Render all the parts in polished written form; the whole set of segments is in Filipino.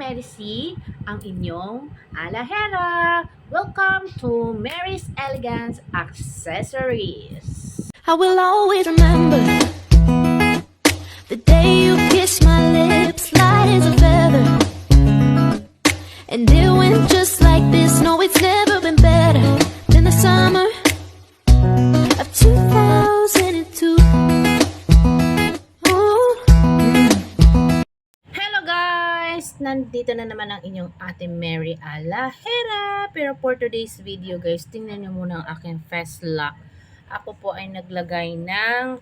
Medici, ang inyong alahera. Welcome to Mary's Elegance Accessories. I will always remember the day you kissed my lips light as a feather. And it went just like this. No, it's never been better than the summer of 2002. Ooh. Hello guys! Nandito na naman ang inyong ate Mary Alahera. Pero for today's video guys, tingnan nyo muna ang aking face lock. Ako po ay naglagay ng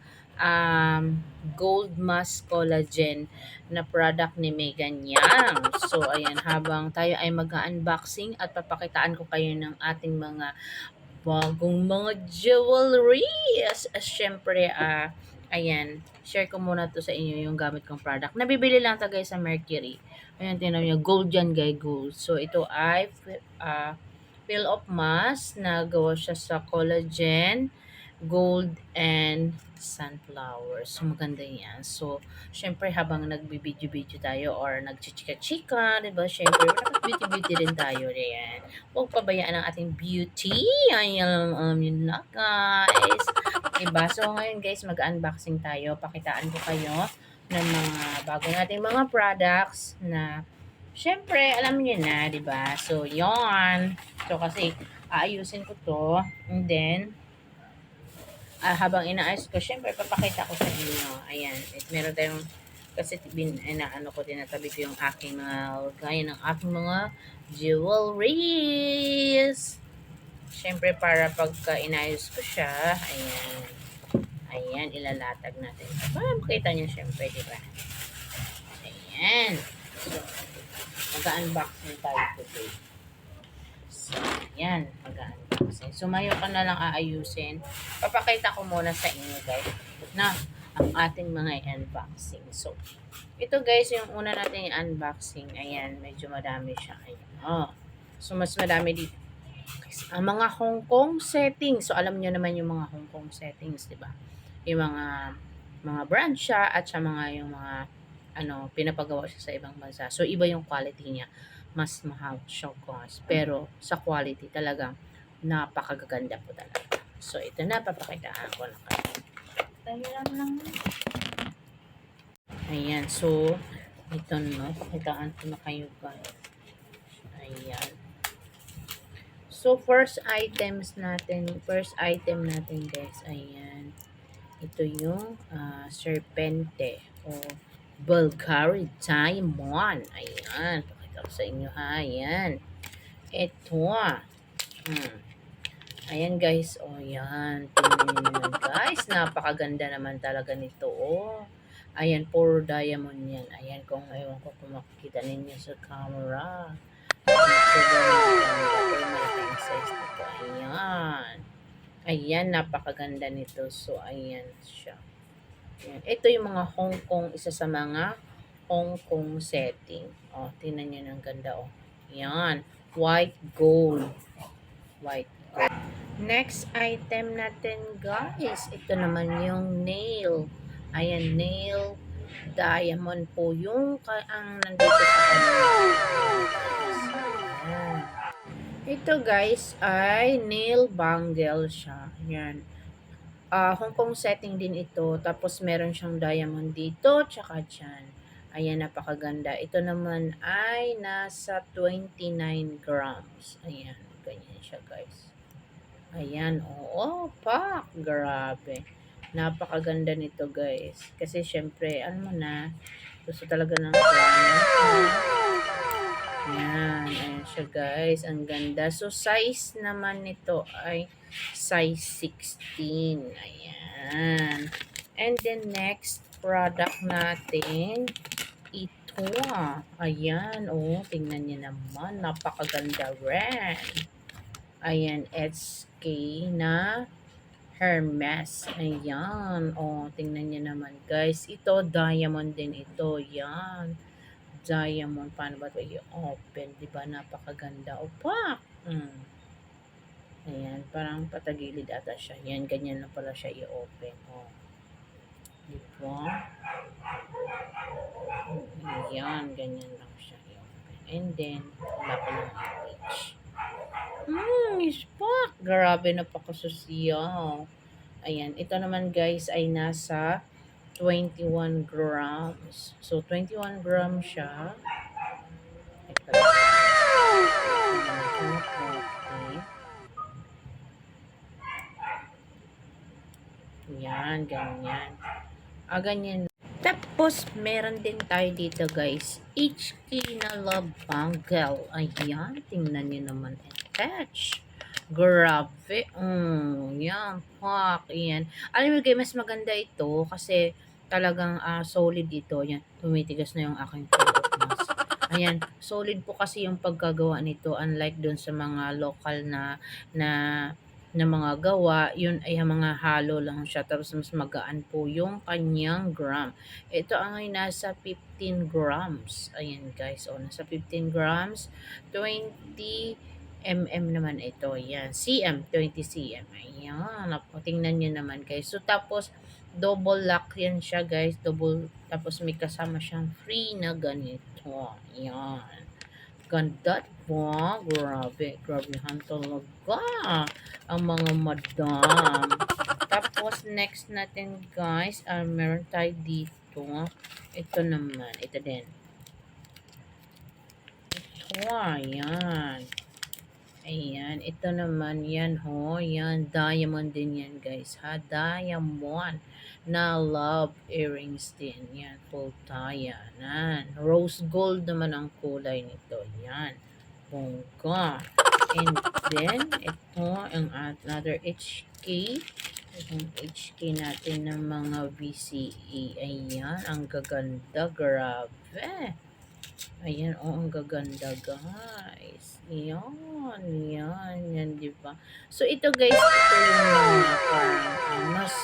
Gold Mask Collagen na product ni Megan Yang. So ayan, habang tayo ay mag-unboxing at papakitaan ko kayo ng ating mga bagong mga jewelry. Syempre, ayan, share ko muna to sa inyo yung gamit kong product. Nabibili lang to guys sa Mercury. Ayan, tinan nyo, gold yan guys, gold. So ito ay peel off mask na gawa siya sa collagen, gold, and sunflower. So maganda yan. So syempre habang nagbibideo-video tayo or nagchichika-chika, diba? Syempre nakapag-beauty-beauty din tayo. Ayan. Huwag pabayaan ang ating beauty. Ayan, yun na guys. Diba? So ngayon guys, mag-unboxing tayo. Pakitaan ko kayo ng mga bago nating mga products na syempre, alam niyo na, diba? So, yon. So, kasi, aayusin ko to. And then, habang inaayos ko, syempre, papakita ko sa inyo. Ayan. Meron tayong, kasi, ano ko, tinatabi ko yung aking mga, gaya ng aking mga jewelries. Syempre, para pagka inayos ko siya, ayan. Ayan, ilalatag natin. Para makita nyo, syempre, diba? Ayan. So, mag-unboxing tayo today. So, yan. Mag-unboxing. So, mayo ka na lang aayusin. Papakita ko muna sa inyo, guys, na ang ating mga unboxing. So, ito guys, yung una nating unboxing. Ayan, medyo madami siya. Ayan. Oh. So, mas madami dito. Ang mga Hong Kong settings. So, alam nyo naman yung mga Hong Kong settings, di ba? Yung mga brand siya at sa mga yung mga pinapagawa siya sa ibang bansa. So, iba yung quality niya. Mas mahal siya cost. Pero, sa quality talagang napakaganda po talaga. So, ito na, papakitaan ko na kayo. Lang. Ayan. So, ito no, pakitaan ko na kayo guys. Ayan. So, first item natin guys, ayan. Ito yung serpente o Bulgari Diamond. Ayan. Pakita ko sa inyo ha. Ayan. Ito. Ayan guys. O yan. Tingnan nyo naman guys. Napakaganda naman talaga nito. Oh. Ayan. Puro diamond yan. Ayan. Kung ewan ko kung makikita ninyo sa camera. Malaking size nito. Ayan. Ayan. Napakaganda nito. So ayan siya. Ayan. Ito yung mga Hong Kong, isa sa mga Hong Kong setting. O, tingnan nyo ng ganda, o. Ayan. White gold. White gold. Next item natin, guys. Ito naman yung nail. Ayan, nail diamond po yung ang nandito sa kanila. Ayan. Ito, guys, ay nail bangle siya. Ayan. Hong Kong setting din ito. Tapos, meron siyang diamond dito, tsaka dyan. Ayan, napakaganda. Ito naman ay nasa 29 grams. Ayan, ganyan siya, guys. Ayan, oo, pak. Grabe. Napakaganda nito, guys. Kasi, syempre, ano mo na, gusto talaga ng client. Ayan, ayan siya, guys. Ang ganda. So, size naman nito ay size 16. Ayan. And then, next product natin, ito. Ayan, oh, tingnan niyo naman. Napakaganda rin. Ayan, SK na Hermes. Ayan, oh, tingnan niyo naman, guys. Ito, diamond din ito. Yan. Diamond. Paano ba ito i-open? Diba? Napakaganda. Opa! Ayan. Parang patagilid ata siya. Yan. Ganyan na pala siya i-open. Oh. Diba? Ayan. Ganyan lang siya i-open. And then, wala ko ng image. Ispak! Grabe, napakasosyaw. Ayan, ito naman guys ay nasa 21 grams. So, 21 grams siya. Ito lang. Yan, ganyan. Ganyan. Tapos, meron din tayo dito guys. HK na love bangle. Ayan, tingnan nyo naman. Attach. Grabe. Yan. Fuck. Yan. Alam mo guys, mas maganda ito kasi talagang solid ito. Yan. Tumitigas na yung aking product mask. Ayan. Solid po kasi yung pagkagawa nito. Unlike dun sa mga local na na mga gawa, yun ay mga halo lang siya. Tapos mas magaan po yung kanyang gram. Ito ay nasa 15 grams. Ayan guys. O, nasa 15 grams. 20 mm naman ito. Ayan. cm. 20 cm. Ayan. Tingnan nyo naman guys. So tapos, double lock yan siya guys. Double. Tapos may kasama siyang free na ganito. Ayan. Ganda po. Grabe. Grabehan talaga. Ang mga madam. Tapos, next natin guys, meron tayo dito. Ito naman. Ito din. Ito, ayan. Ayan. Ito naman, yan ho. Yan. Diamond din yan guys. Ha? Diamond. Na love earrings din. Yan. Full tayanan. Rose gold naman ang kulay nito. Yan. Bongga. And then, ito ang another HK. Itong HK natin ng mga VCE. Ayan, ang gaganda. Grabe. Ayan, ang gaganda guys. Yan, yan, di ba? So, ito guys, ito yung mga parang mas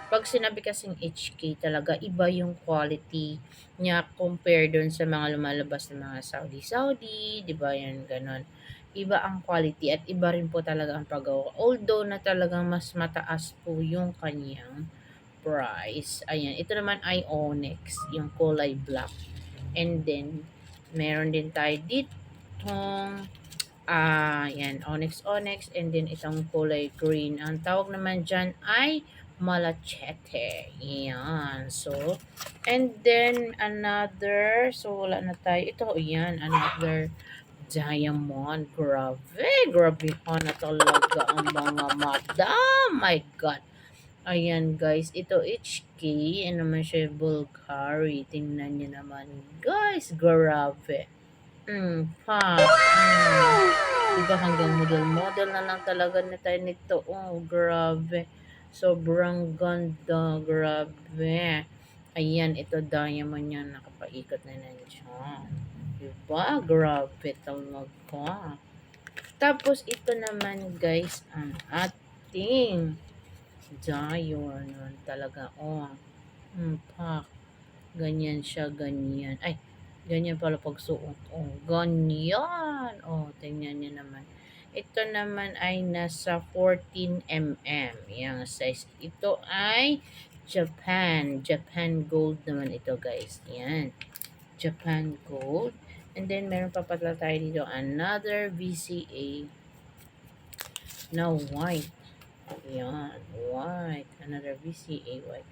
pag sinabi kasing HK talaga, iba yung quality niya compare dun sa mga lumalabas na mga Saudi, di ba yan, ganon. Iba ang quality at iba rin po talaga ang paggawa. Although na talagang mas mataas po yung kanyang price. Ayan, ito naman ay onyx, yung kulay black. And then, meron din tayo ditong yan, onyx, and then itong kulay green. Ang tawag naman dyan ay malachete. Yan. So, and then another, so wala na tayo. Ito, yan, another diamond. Grabe. Grabe na talaga ang mga madam. My God. Ayan guys, ito HK, ano naman siya, Bulgari. Tingnan niyo naman guys, grabe. Diba hanggang model na lang talaga na tayo nito. Oh, grabe. Sobrang ganda, grabe. Ayan, ito diamond yan, nakapaikot na nandiyan. Diba? Grabe talaga. Tapos ito naman guys, ang ating diamond talaga. Oh, pak. Ganyan siya, ganyan. Ay, ganyan pala pagsuot. Oh, ganyan. Oh, tingnan niyo naman. Ito naman ay nasa 14 mm. Yung size. Ito ay Japan. Japan gold naman ito guys. Yan. Japan gold. And then, meron pa pala tayo dito. Another VCA na white. Yan. White. Another VCA white.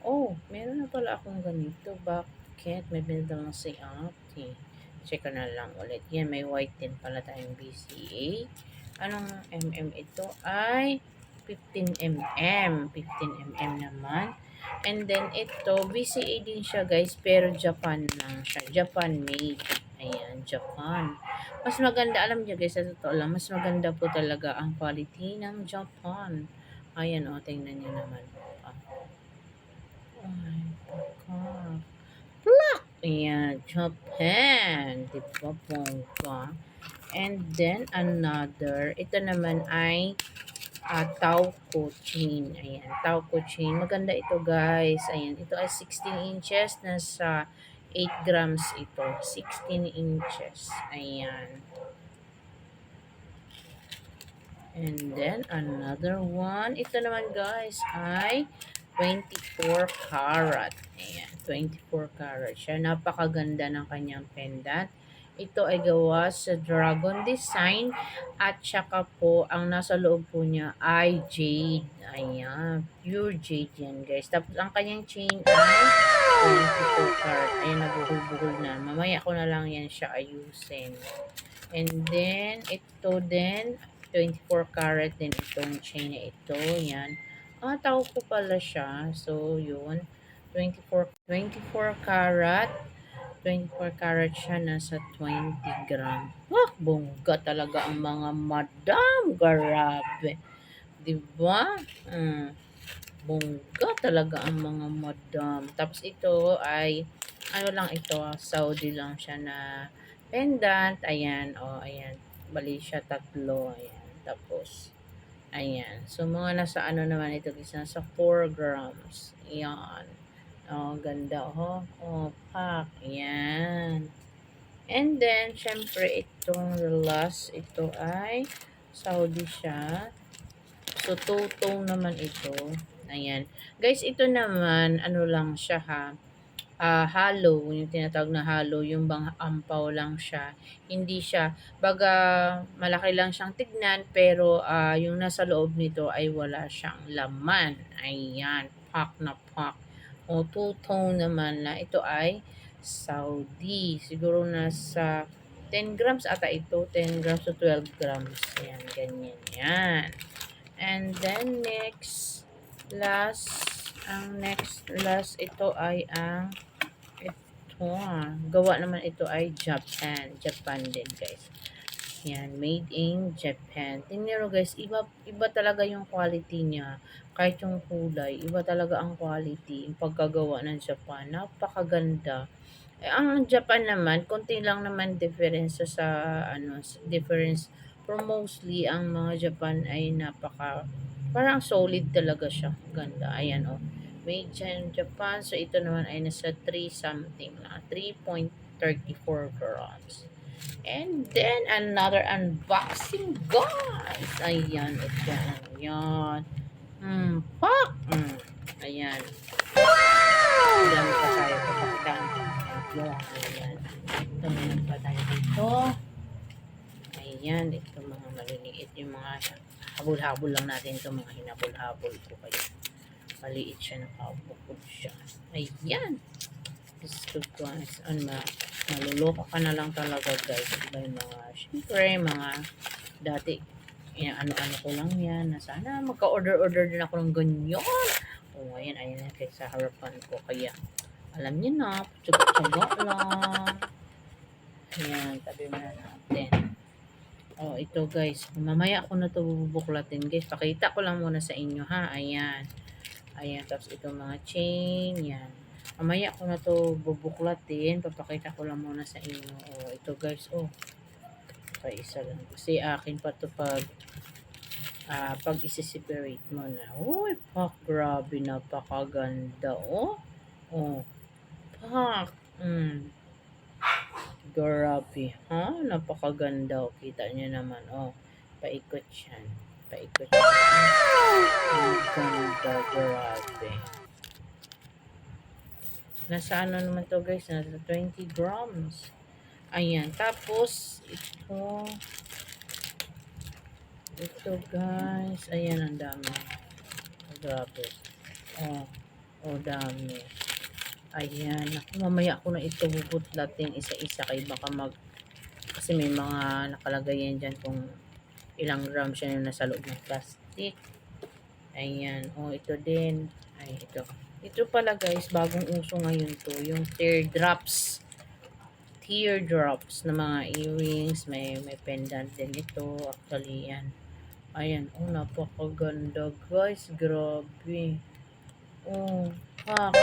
Oh, meron na pala akong ganito. Bakit? May binili lang si ate. Check ko na lang ulit. Yan, may white din pala tayong BCA. Anong mm ito? Ay 15 mm. 15 mm naman. And then, ito, BCA din siya guys, pero Japan lang siya. Japan made. Ayan, Japan. Mas maganda, alam niyo guys, sa totoo lang, mas maganda po talaga ang quality ng Japan. Ayan, o, tingnan niyo naman. Ay, pagka. Plak! Ayan, Japan. Diba, bongga? And then, another. Ito naman ay Tauco chain. Ayan, Tauco chain. Maganda ito, guys. Ayan, ito ay 16 inches. Nasa 8 grams ito. 16 inches. Ayan. And then, another one. Ito naman, guys, ay 24 karat. Ayan, 24 karat siya. Napakaganda ng kanyang pendant. Ito ay gawa sa dragon design at saka po ang nasa loob po niya ay jade. Ayan, pure jade yan guys. Tapos ang kanyang chain ay 24 karat. Ayan, nabuhol-buhol na. Mamaya ko na lang yan siya ayusin. And then, ito din, 24 karat din itong chain na ito. Yan. Tawag ko pala siya. So, yun. 24 karat. 24 karat siya, nasa 20 gram. Wah, bongga talaga ang mga madam. Grabe. Diba? Bongga talaga ang mga madam. Tapos ito ay, ano lang ito, Saudi lang siya na pendant. Ayan, ayan. Bali siya tatlo. Ayan. Tapos, ayan. So, mga nasa ano naman ito, guys, nasa 4 grams. Ayan. Ganda, pak. Ayan. And then, syempre, itong last, ito ay Saudi siya. So, two-tone naman ito. Ayan. Guys, ito naman, ano lang siya ha. Hollow, yung tinatawag na hollow, yung bang ampaw lang siya. Hindi siya, baga malaki lang siyang tignan, pero yung nasa loob nito ay wala siyang laman. Ayan, pak na pak. O, two-tone naman na ito ay Saudi. Siguro nasa 10 grams ata ito, 10 grams to 12 grams. Ayan, ganyan. Yan. And then next, last ito ay ang gawa naman ito ay Japan din guys. Yan, made in Japan. Tingnan nyo guys, iba talaga yung quality niya. Kahit yung kulay, iba talaga ang quality. Yung pagkagawa ng Japan, napakaganda. Ang Japan naman, konti lang naman difference difference. Pero mostly, ang mga Japan ay parang solid talaga siya. Ganda. Ayan, made in Japan. So, ito naman ay nasa 3 something na. 3.34 grams. And then, another unboxing, guys. Ayan, ito. Ayan. Pak! Ayan. Ilan pa tayo kapagdaan. Ayan. Ito, meron pa tayo dito. Ayan, ito mga maliliit. Yung mga habol-habol lang natin ito. Mga hinabol-habol ko kayo. Maliit siya, nakabukod siya. Ayan. Gusto guys. Maluloko ka na lang talaga guys. Diba yung mga, syempre, mga dati, ano-ano ko lang yan. Na sana magka-order-order din ako ng ganyan. Ayan, ayan kay sa harapan ko. Kaya, alam niyo na, tsaga-tsaga lang. Ayan, tabi mo na natin. Ito guys. Mamaya ako na ito bubuklatin guys. Pakita ko lang muna sa inyo ha. Ayan. Ayan, tapos ito mga chain. Yan. Mamaya ko na ito bubuklatin. Papakita ko lang muna sa inyo. Ito guys. Isa lang. Kasi akin pa ito pag isi-separate mo na. Uy, pak, grabe, napakaganda. Pak. Grabe, ha? Napakaganda. Kita niyo naman, paikot yan. Paikot yan. Ang ganda, grabe. Nasa ano naman to guys? Nasa 20 grams. Ayan. Tapos, ito guys. Ayan, ang dami. Grabe. Dami. Ayan. Mamaya ako na ito bubutlatin isa-isa kay baka kasi may mga nakalagay yan dyan kung ilang grams siya yung nasa loob ng plastic. Ayan. Ito din. Ay, ito. Ito pala guys, bagong uso ngayon to. Yung teardrops. Teardrops na mga earrings. May pendant din ito. Actually, yan. Ayan. Napakaganda guys. Grabe. Pak.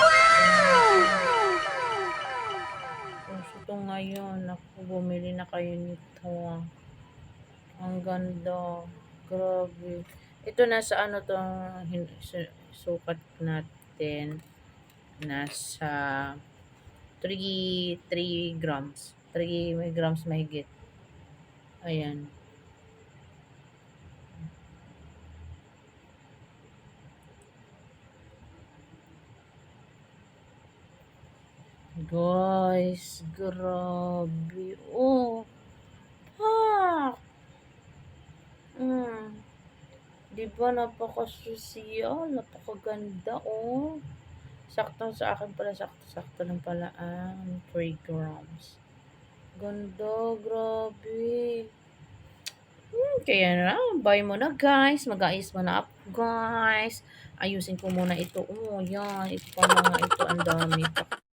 Ito ngayon. Bumili na kayo nito. Ang ganda. Grabe. Ito nasa ano to, sukat natin. Nasa 3 grams. 3 grams mahigit. Ayan. Guys, grabe. Oh, pak! Mm. Di ba napaka-sosyal, napakaganda, oh. Sakto sa akin pala, sakto-sakto lang pala ang 3 grams. Ganda, grabe. Kaya na, buy mo na guys. Mag-aayos mo na ako guys. Ayusin ko muna ito. Oh, yan. Ito pa mga ito. Ang dami pa.